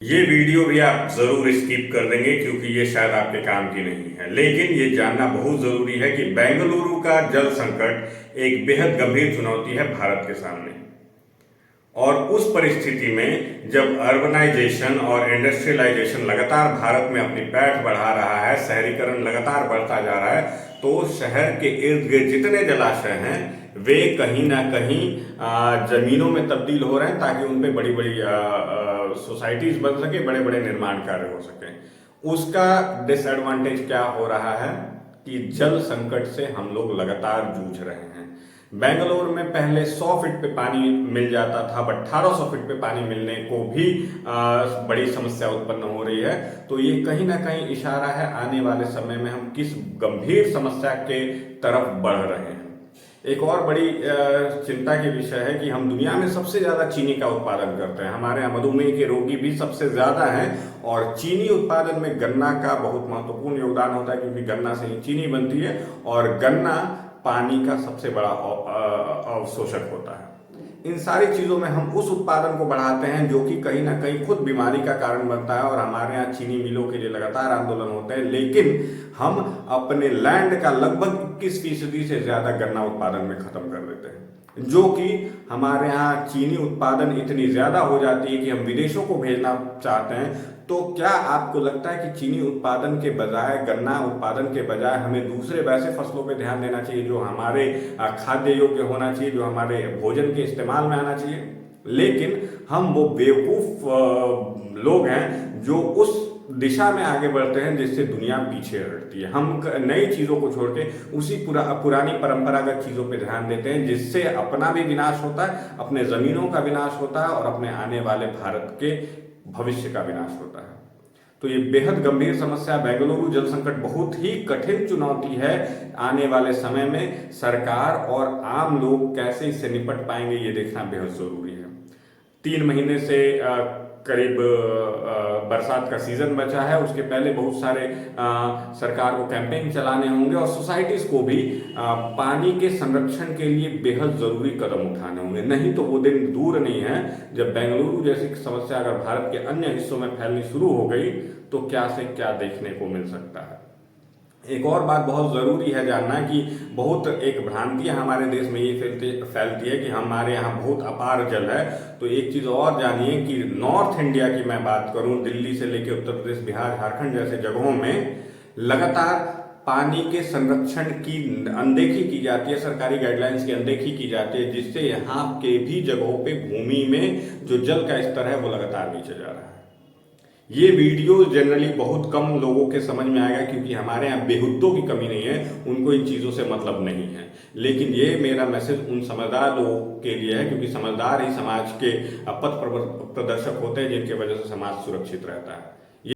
ये वीडियो भी आप जरूर स्किप कर देंगे क्योंकि ये शायद आपके काम की नहीं है, लेकिन ये जानना बहुत जरूरी है कि बेंगलुरु का जल संकट एक बेहद गंभीर चुनौती है भारत के सामने। और उस परिस्थिति में जब अर्बनाइजेशन और इंडस्ट्रियलाइजेशन लगातार भारत में अपनी पैठ बढ़ा रहा है, शहरीकरण लगातार बढ़ता जा रहा है, तो शहर के इर्द गिर्द जितने जलाशय हैं वे कहीं ना कहीं जमीनों में तब्दील हो रहे हैं ताकि उन पे बड़ी बड़ी सोसाइटीज बन सके, बड़े बड़े निर्माण कार्य हो सके। उसका डिसएडवांटेज क्या हो रहा है कि जल संकट से हम लोग लगातार जूझ रहे हैं। बेंगलोर में पहले 100 फीट पे पानी मिल जाता था, अब 1800 फीट पे पानी मिलने को भी बड़ी समस्या उत्पन्न हो रही है। तो ये कहीं ना कहीं इशारा है आने वाले समय में हम किस गंभीर समस्या के तरफ बढ़ रहे हैं। एक और बड़ी चिंता के विषय है कि हम दुनिया में सबसे ज्यादा चीनी का उत्पादन करते हैं। हमारे यहाँ मधुमेह के रोगी भी सबसे ज्यादा हैं और चीनी उत्पादन में गन्ना का बहुत महत्वपूर्ण योगदान होता है क्योंकि गन्ना से ही चीनी बनती है और गन्ना पानी का सबसे बड़ा अवशोषक होता है। इन सारी चीजों में हम उस उत्पादन को बढ़ाते हैं जो कि कहीं ना कहीं खुद बीमारी का कारण बनता है और हमारे यहाँ चीनी मिलों के लिए लगातार आंदोलन होते हैं, लेकिन हम अपने लैंड का लगभग 21% से ज्यादा गन्ना उत्पादन में खत्म कर देते हैं, जो कि हमारे यहाँ चीनी उत्पादन इतनी ज्यादा हो जाती है कि हम विदेशों को भेजना चाहते हैं। तो क्या आपको लगता है कि चीनी उत्पादन के बजाय, गन्ना उत्पादन के बजाय हमें दूसरे वैसे फसलों पे ध्यान देना चाहिए जो हमारे खाद्य योग्य होना चाहिए, जो हमारे भोजन के इस्तेमाल में आना चाहिए? लेकिन हम वो बेवकूफ लोग हैं जो उस दिशा में आगे बढ़ते हैं जिससे दुनिया पीछे हटती है। हम नई चीजों को छोड़ के उसी पुरानी परंपरागत चीजों पे ध्यान देते हैं जिससे अपना भी विनाश होता है, अपने जमीनों का विनाश होता है और अपने आने वाले भारत के भविष्य का विनाश होता है। तो ये बेहद गंभीर समस्या, बेंगलुरु जल संकट बहुत ही कठिन चुनौती है। आने वाले समय में सरकार और आम लोग कैसे इससे निपट पाएंगे ये देखना बेहद जरूरी है। 3 महीने से करीब बरसात का सीजन बचा है, उसके पहले बहुत सारे सरकार को कैंपेन चलाने होंगे और सोसाइटीज को भी पानी के संरक्षण के लिए बेहद जरूरी कदम उठाने होंगे। नहीं तो वो दिन दूर नहीं है जब बेंगलुरु जैसी समस्या अगर भारत के अन्य हिस्सों में फैलनी शुरू हो गई तो क्या से क्या देखने को मिल सकता है। एक और बात बहुत जरूरी है जानना कि बहुत एक भ्रांति हमारे देश में ये फैलती है कि हमारे यहाँ बहुत अपार जल है। तो एक चीज और जानिए कि नॉर्थ इंडिया की मैं बात करूं, दिल्ली से लेकर उत्तर प्रदेश, बिहार, झारखंड जैसे जगहों में लगातार पानी के संरक्षण की अनदेखी की जाती है, सरकारी गाइडलाइंस की अनदेखी की जाती है, जिससे यहाँ के भी जगहों पे भूमि में जो जल का स्तर है वो लगातार नीचे जा रहा है। ये वीडियो जनरली बहुत कम लोगों के समझ में आएगा क्योंकि हमारे यहाँ बेहुद्दों की कमी नहीं है, उनको इन चीज़ों से मतलब नहीं है। लेकिन ये मेरा मैसेज उन समझदार लोगों के लिए है क्योंकि समझदार ही समाज के पथ प्रदर्शक होते हैं जिनके वजह से समाज सुरक्षित रहता है।